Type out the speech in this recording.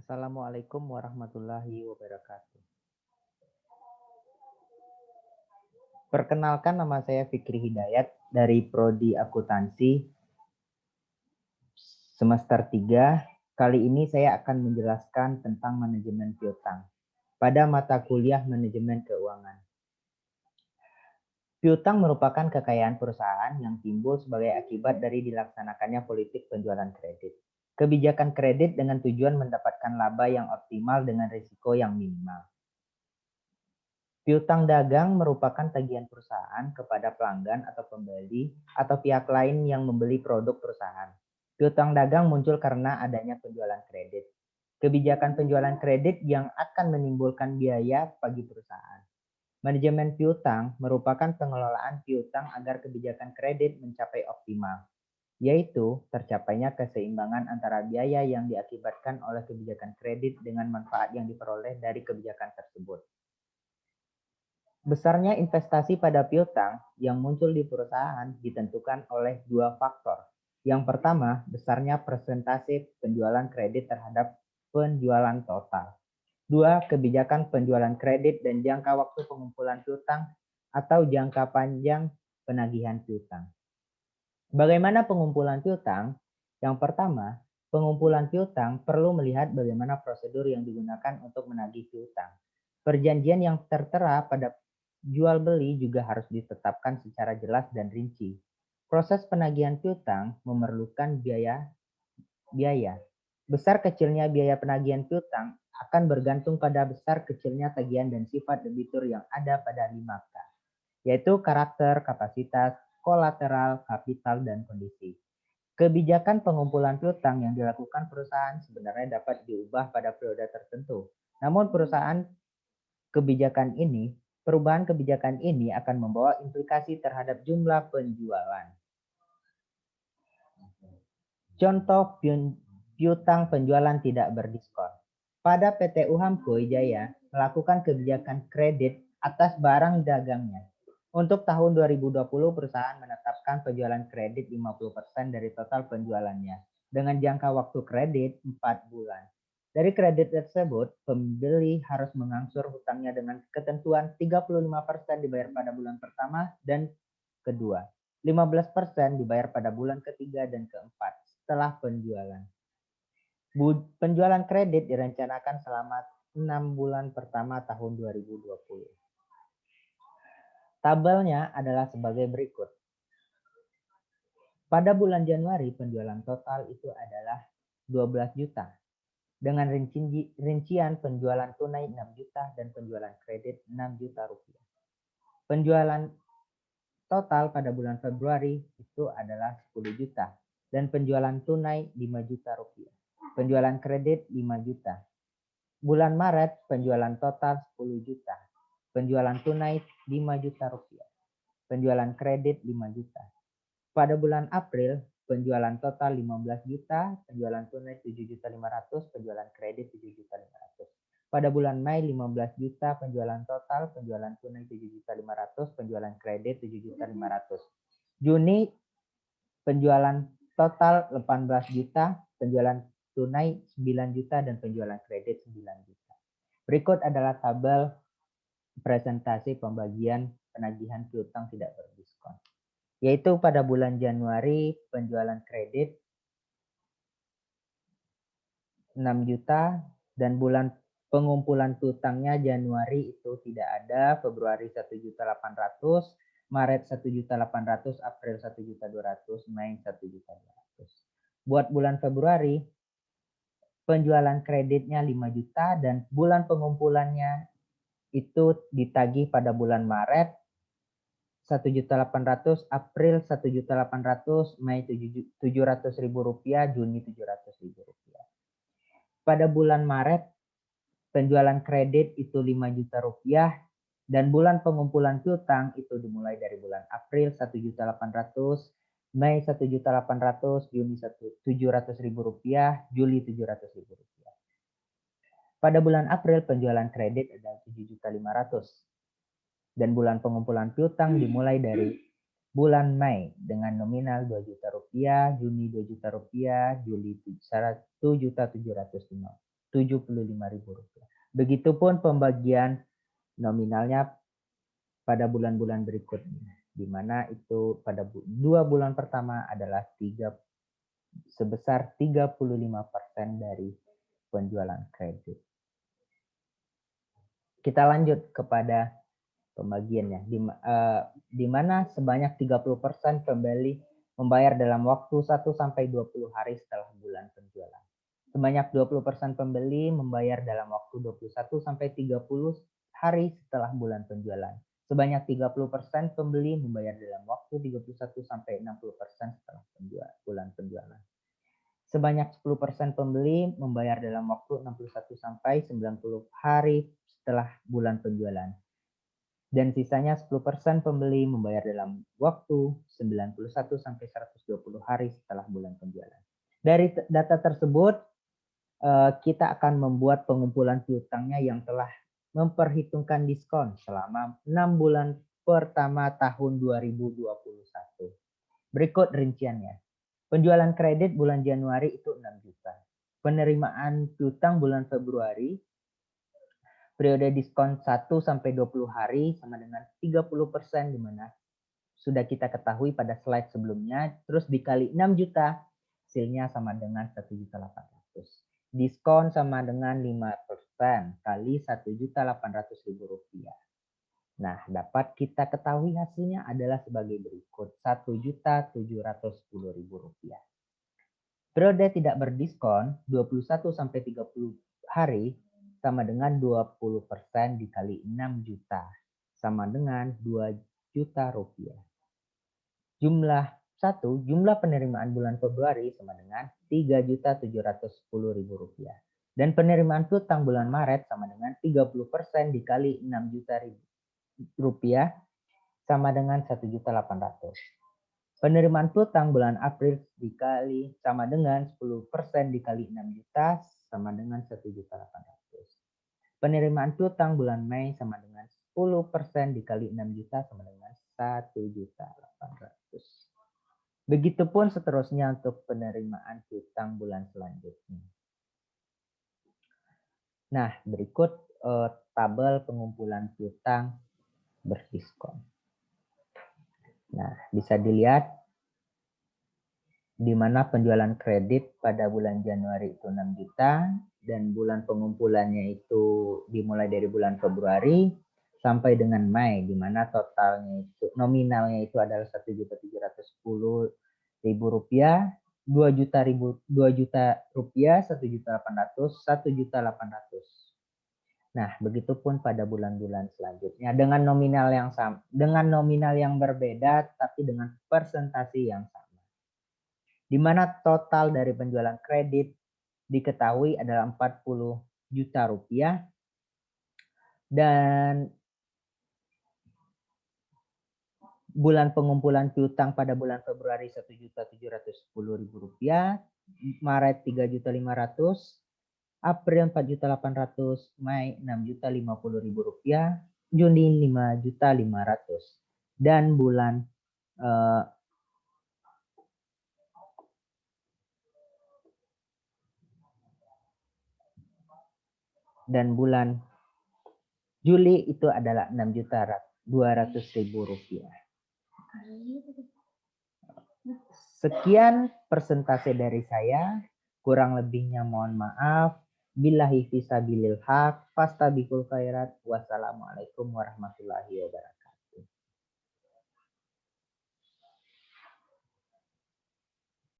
Assalamualaikum warahmatullahi wabarakatuh. Perkenalkan, nama saya Fikri Hidayat dari Prodi Akuntansi semester 3. Kali ini saya akan menjelaskan tentang manajemen piutang pada mata kuliah manajemen keuangan. Piutang merupakan kekayaan perusahaan yang timbul sebagai akibat dari dilaksanakannya politik penjualan kredit. Kebijakan kredit dengan tujuan mendapatkan laba yang optimal dengan risiko yang minimal. Piutang dagang merupakan tagihan perusahaan kepada pelanggan atau pembeli atau pihak lain yang membeli produk perusahaan. Piutang dagang muncul karena adanya penjualan kredit. Kebijakan penjualan kredit yang akan menimbulkan biaya bagi perusahaan. Manajemen piutang merupakan pengelolaan piutang agar kebijakan kredit mencapai optimal, yaitu tercapainya keseimbangan antara biaya yang diakibatkan oleh kebijakan kredit dengan manfaat yang diperoleh dari kebijakan tersebut. Besarnya investasi pada piutang yang muncul di perusahaan ditentukan oleh dua faktor. Yang pertama, besarnya persentase penjualan kredit terhadap penjualan total. Dua, kebijakan penjualan kredit dan jangka waktu pengumpulan piutang atau jangka panjang penagihan piutang. Bagaimana pengumpulan piutang? Yang pertama, pengumpulan piutang perlu melihat bagaimana prosedur yang digunakan untuk menagih piutang. Perjanjian yang tertera pada jual beli juga harus ditetapkan secara jelas dan rinci. Proses penagihan piutang memerlukan biaya. Besar kecilnya biaya penagihan piutang akan bergantung pada besar kecilnya tagihan dan sifat debitur yang ada pada 5K, yaitu karakter, kapasitas, kolateral, kapital, dan kondisi. Kebijakan pengumpulan piutang yang dilakukan perusahaan sebenarnya dapat diubah pada periode tertentu. Namun perubahan kebijakan ini akan membawa implikasi terhadap jumlah penjualan. Contoh piutang penjualan tidak berdiskon. Pada PT Uhamco Jaya melakukan kebijakan kredit atas barang dagangnya. Untuk tahun 2020, perusahaan menetapkan penjualan kredit 50% dari total penjualannya dengan jangka waktu kredit 4 bulan. Dari kredit tersebut, pembeli harus mengangsur hutangnya dengan ketentuan 35% dibayar pada bulan pertama dan kedua, 15% dibayar pada bulan ketiga dan keempat setelah penjualan. Penjualan kredit direncanakan selama 6 bulan pertama tahun 2020. Tabelnya adalah sebagai berikut. Pada bulan Januari, penjualan total itu adalah 12 juta. Dengan rincian penjualan tunai 6 juta dan penjualan kredit 6 juta rupiah. Penjualan total pada bulan Februari itu adalah 10 juta dan penjualan tunai 5 juta rupiah. Penjualan kredit 5 juta. Bulan Maret penjualan total 10 juta. Penjualan tunai 5 juta rupiah. Penjualan kredit 5 juta. Pada bulan April penjualan total 15 juta, penjualan tunai 7.500.000, penjualan kredit 7.500.000. Pada bulan Mei 15 juta penjualan total, penjualan tunai 7.500.000, penjualan kredit 7.500.000. Juni penjualan total 18 juta, penjualan tunai 9 juta dan penjualan kredit 9 juta. Berikut adalah tabel presentasi pembagian penagihan piutang tidak berdiskon. Yaitu pada bulan Januari penjualan kredit 6 juta dan bulan pengumpulan piutangnya Januari itu tidak ada, Februari 1.800.000, Maret 1.800.000, April 1.200.000, Mei 1.200.000. Buat bulan Februari penjualan kreditnya 5 juta dan bulan pengumpulannya itu ditagih pada bulan Maret 1.800.000, April 1.800.000, Mei 700.000 rupiah, Juni 700.000 rupiah. Pada bulan Maret penjualan kredit itu 5 juta rupiah dan bulan pengumpulan piutang itu dimulai dari bulan April 1.800.000, Mei 1.800.000, Juni 700.000 rupiah, Juli 700.000 rupiah. Pada bulan April penjualan kredit adalah 7.500.000 dan bulan pengumpulan piutang dimulai dari Bulan Mei dengan nominal 2 juta rupiah, Juni 2 juta rupiah, Juli 1.775.000 rupiah. Begitupun pembagian nominalnya pada bulan-bulan berikutnya, di mana itu pada 2 bulan pertama adalah sebesar 35% dari penjualan kredit. Kita lanjut kepada pembagiannya, di mana sebanyak 30% pembeli membayar dalam waktu 1 sampai 20 hari setelah bulan penjualan. Sebanyak 20% pembeli membayar dalam waktu 21 sampai 30 hari setelah bulan penjualan. Sebanyak 30% pembeli membayar dalam waktu 31 sampai 60% setelah bulan penjualan. Sebanyak 10% pembeli membayar dalam waktu 61 sampai 90 hari setelah bulan penjualan. Dan sisanya 10% pembeli membayar dalam waktu 91 sampai 120 hari setelah bulan penjualan. Dari data tersebut, kita akan membuat pengumpulan piutangnya yang telah memperhitungkan diskon selama 6 bulan pertama tahun 2021. Berikut rinciannya. Penjualan kredit bulan Januari itu 6 juta. Penerimaan piutang bulan Februari periode diskon 1 sampai 20 hari sama dengan 30%, di mana sudah kita ketahui pada slide sebelumnya, terus dikali 6 juta, hasilnya sama dengan 1.800.000. Diskon sama dengan 5% kali 1.800.000 rupiah. Nah, dapat kita ketahui hasilnya adalah sebagai berikut, 1.710.000 rupiah. Periode tidak berdiskon 21 sampai 30 hari sama dengan 20% dikali 6 juta sama dengan 2 juta rupiah. Jumlah penerimaan bulan Februari sama dengan 3.710.000 rupiah. Dan penerimaan piutang bulan Maret sama dengan 30% dikali 6 juta rupiah sama dengan 1.800.000. Penerimaan piutang bulan April dikali sama dengan 10% dikali 6 juta sama dengan 1.800.000. Penerimaan piutang bulan Mei sama dengan 10% dikali 6 juta sama dengan 1.800.000. Begitupun seterusnya untuk penerimaan piutang bulan selanjutnya. Nah, berikut tabel pengumpulan piutang berdiskon. Nah, bisa dilihat di mana penjualan kredit pada bulan Januari itu 6 juta dan bulan pengumpulannya itu dimulai dari bulan Februari sampai dengan Mei, di mana totalnya itu nominalnya itu adalah 1.710.000 rupiah, 2 juta rupiah, 1.800.000, 1.800.000. Nah, begitupun pada bulan-bulan selanjutnya dengan nominal yang sama, dengan nominal yang berbeda tapi dengan persentase yang sama. Di mana total dari penjualan kredit diketahui adalah 40 juta rupiah dan bulan pengumpulan piutang pada bulan Februari 1.710.000 rupiah, Maret 3.500.000, April 4.800.000, Mei 6.050.000 rupiah, Juni 5.500.000, dan bulan Juli itu adalah 6.200.000 rupiah. Sekian persentase dari saya. Kurang lebihnya mohon maaf. Billahi fisabilil haq. Fastabikul khairat. Wassalamualaikum warahmatullahi wabarakatuh.